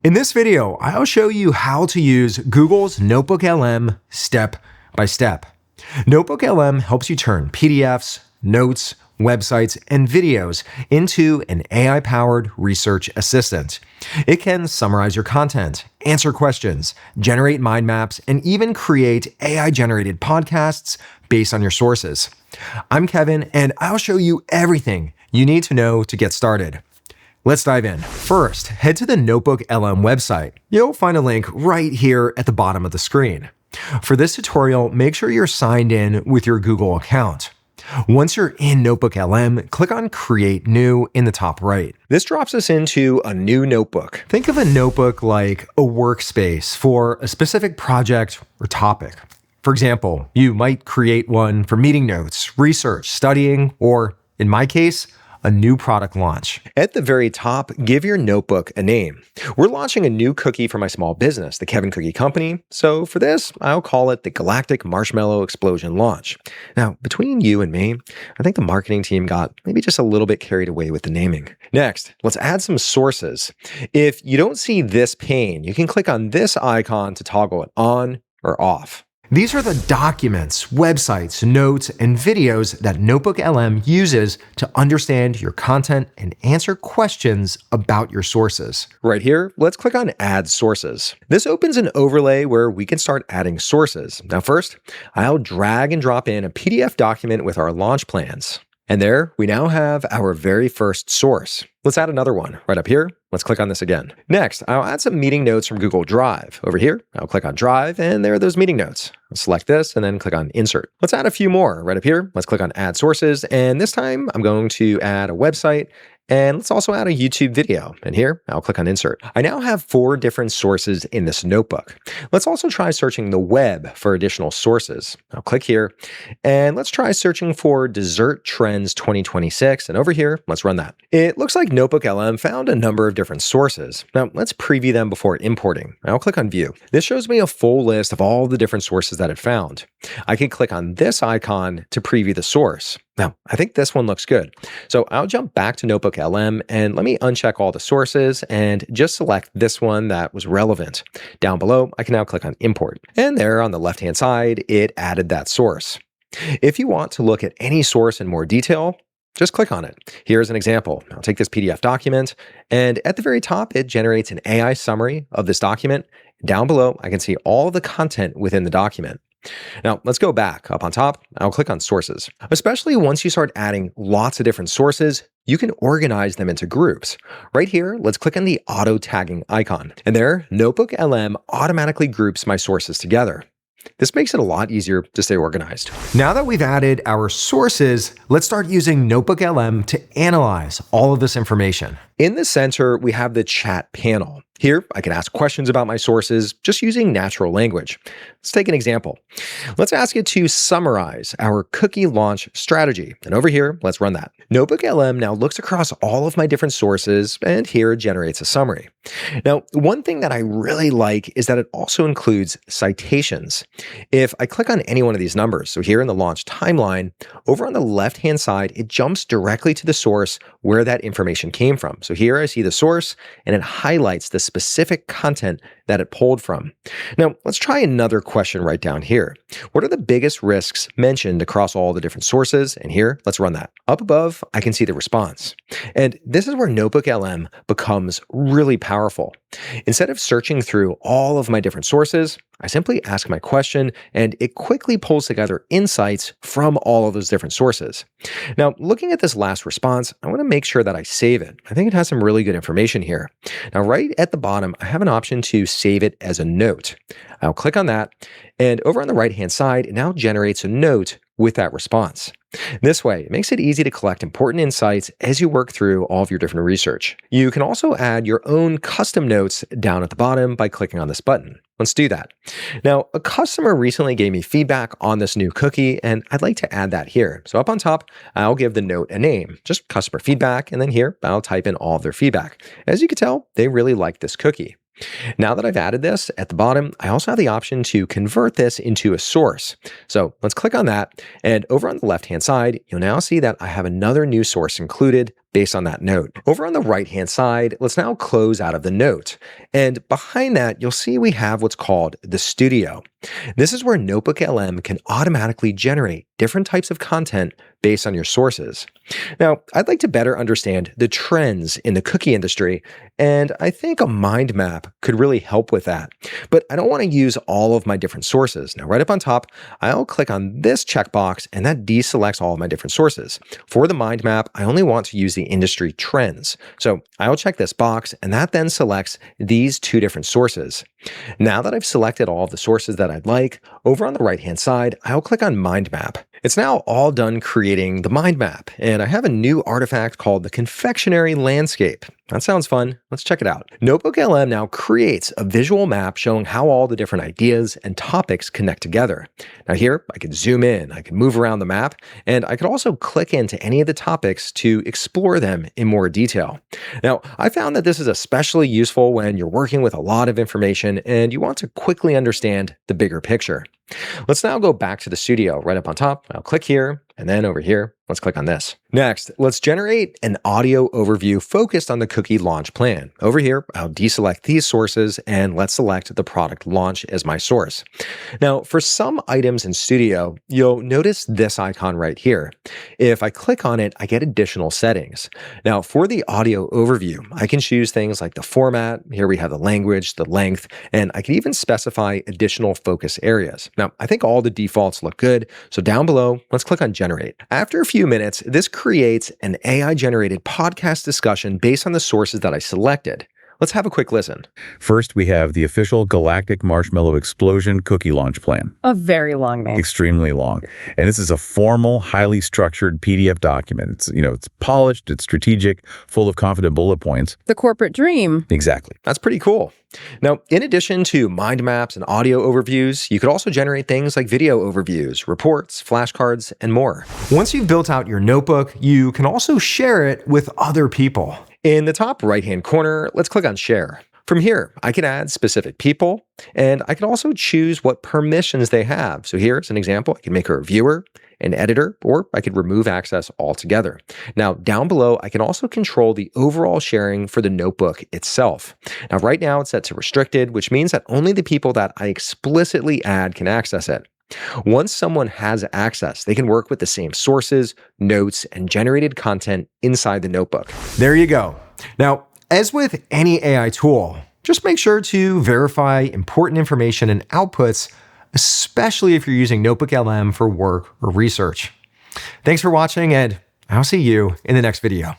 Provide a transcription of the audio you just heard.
In this video, I'll show you how to use Google's NotebookLM step by step. NotebookLM helps you turn PDFs, notes, websites, and videos into an AI-powered research assistant. It can summarize your content, answer questions, generate mind maps, and even create AI-generated podcasts based on your sources. I'm Kevin, and I'll show you everything you need to know to get started. Let's dive in. First, head to the NotebookLM website. You'll find a link right here at the bottom of the screen. For this tutorial, make sure you're signed in with your Google account. Once you're in NotebookLM, click on Create New in the top right. This drops us into a new notebook. Think of a notebook like a workspace for a specific project or topic. For example, you might create one for meeting notes, research, studying, or in my case, a new product launch. At the very top, give your notebook a name. We're launching a new cookie for my small business, the Kevin Cookie Company. So for this, I'll call it the Galactic Marshmallow Explosion Launch. Now, between you and me, I think the marketing team got maybe just a little bit carried away with the naming. Next, let's add some sources. If you don't see this pane, you can click on this icon to toggle it on or off. These are the documents, websites, notes, and videos that NotebookLM uses to understand your content and answer questions about your sources. Right here, let's click on Add Sources. This opens an overlay where we can start adding sources. Now first, I'll drag and drop in a PDF document with our launch plans. And there, we now have our very first source. Let's add another one right up here. Let's click on this again. Next, I'll add some meeting notes from Google Drive. Over here, I'll click on Drive, and there are those meeting notes. I'll select this and then click on Insert. Let's add a few more right up here. Let's click on Add Sources, and this time I'm going to add a website, and let's also add a YouTube video. And here, I'll click on Insert. I now have 4 different sources in this notebook. Let's also try searching the web for additional sources. I'll click here, and let's try searching for Dessert Trends 2026. And over here, let's run that. It looks like NotebookLM found a number of different sources. Now, let's preview them before importing. I'll click on View. This shows me a full list of all the different sources that it found. I can click on this icon to preview the source. Now, I think this one looks good. So I'll jump back to NotebookLM and let me uncheck all the sources and just select this one that was relevant. Down below, I can now click on Import. And there on the left-hand side, it added that source. If you want to look at any source in more detail, just click on it. Here's an example. I'll take this PDF document, and at the very top, it generates an AI summary of this document. Down below, I can see all the content within the document. Now, let's go back. Up on top, I'll click on Sources. Especially once you start adding lots of different sources, you can organize them into groups. Right here, let's click on the auto tagging icon. And there, NotebookLM automatically groups my sources together. This makes it a lot easier to stay organized. Now that we've added our sources, let's start using NotebookLM to analyze all of this information. In the center, we have the chat panel. Here, I can ask questions about my sources just using natural language. Let's take an example. Let's ask it to summarize our cookie launch strategy. And over here, let's run that. NotebookLM now looks across all of my different sources, and here it generates a summary. Now, one thing that I really like is that it also includes citations. If I click on any one of these numbers, so here in the launch timeline, over on the left-hand side, it jumps directly to the source where that information came from. So here I see the source, and it highlights the specific content that it pulled from. Now, let's try another question right down here. What are the biggest risks mentioned across all the different sources? And here, let's run that. Up above, I can see the response. And this is where NotebookLM becomes really powerful. Instead of searching through all of my different sources, I simply ask my question, and it quickly pulls together insights from all of those different sources. Now, looking at this last response, I want to make sure that I save it. I think it has some really good information here. Now, right at the bottom, I have an option to save it as a note. I'll click on that, and over on the right-hand side, it now generates a note with that response. This way, it makes it easy to collect important insights as you work through all of your different research. You can also add your own custom notes down at the bottom by clicking on this button. Let's do that. Now, a customer recently gave me feedback on this new cookie, and I'd like to add that here. So up on top, I'll give the note a name, just customer feedback, and then here, I'll type in all of their feedback. As you can tell, they really like this cookie. Now that I've added this at the bottom, I also have the option to convert this into a source. So let's click on that. And over on the left-hand side, you'll now see that I have another new source included based on that note. Over on the right-hand side, let's now close out of the note. And behind that, you'll see we have what's called the studio. This is where NotebookLM can automatically generate different types of content based on your sources. Now, I'd like to better understand the trends in the cookie industry, and I think a mind map could really help with that. But I don't want to use all of my different sources. Now, right up on top, I'll click on this checkbox, and that deselects all of my different sources. For the mind map, I only want to use the industry trends. So I'll check this box, and that then selects these two different sources. Now that I've selected all of the sources that I'd like, over on the right-hand side, I'll click on Mind Map. It's now all done creating the mind map, and I have a new artifact called the confectionery landscape. That sounds fun. Let's check it out. NotebookLM now creates a visual map showing how all the different ideas and topics connect together. Now here, I can zoom in, I can move around the map, and I could also click into any of the topics to explore them in more detail. Now, I found that this is especially useful when you're working with a lot of information and you want to quickly understand the bigger picture. Let's now go back to the studio right up on top. I'll click here, and then over here, let's click on this. Next, let's generate an audio overview focused on the cookie launch plan. Over here, I'll deselect these sources, and let's select the product launch as my source. Now, for some items in Studio, you'll notice this icon right here. If I click on it, I get additional settings. Now, for the audio overview, I can choose things like the format. Here we have the language, the length, and I can even specify additional focus areas. Now, I think all the defaults look good, so down below, let's click on Generate. After a few minutes, this creates an AI-generated podcast discussion based on the sources that I selected. Let's have a quick listen. First, we have the official Galactic Marshmallow Explosion cookie launch plan. A very long name. Extremely long. And this is a formal, highly structured PDF document. It's polished, it's strategic, full of confident bullet points. The corporate dream. Exactly. That's pretty cool. Now, in addition to mind maps and audio overviews, you could also generate things like video overviews, reports, flashcards, and more. Once you've built out your notebook, you can also share it with other people. In the top right-hand corner, let's click on Share. From here, I can add specific people, and I can also choose what permissions they have. So here's an example. I can make her a viewer, an editor, or I could remove access altogether. Now, down below, I can also control the overall sharing for the notebook itself. Now, right now, it's set to restricted, which means that only the people that I explicitly add can access it. Once someone has access, they can work with the same sources, notes, and generated content inside the notebook. There you go. Now, as with any AI tool, just make sure to verify important information and outputs, especially if you're using NotebookLM for work or research. Thanks for watching, and I'll see you in the next video.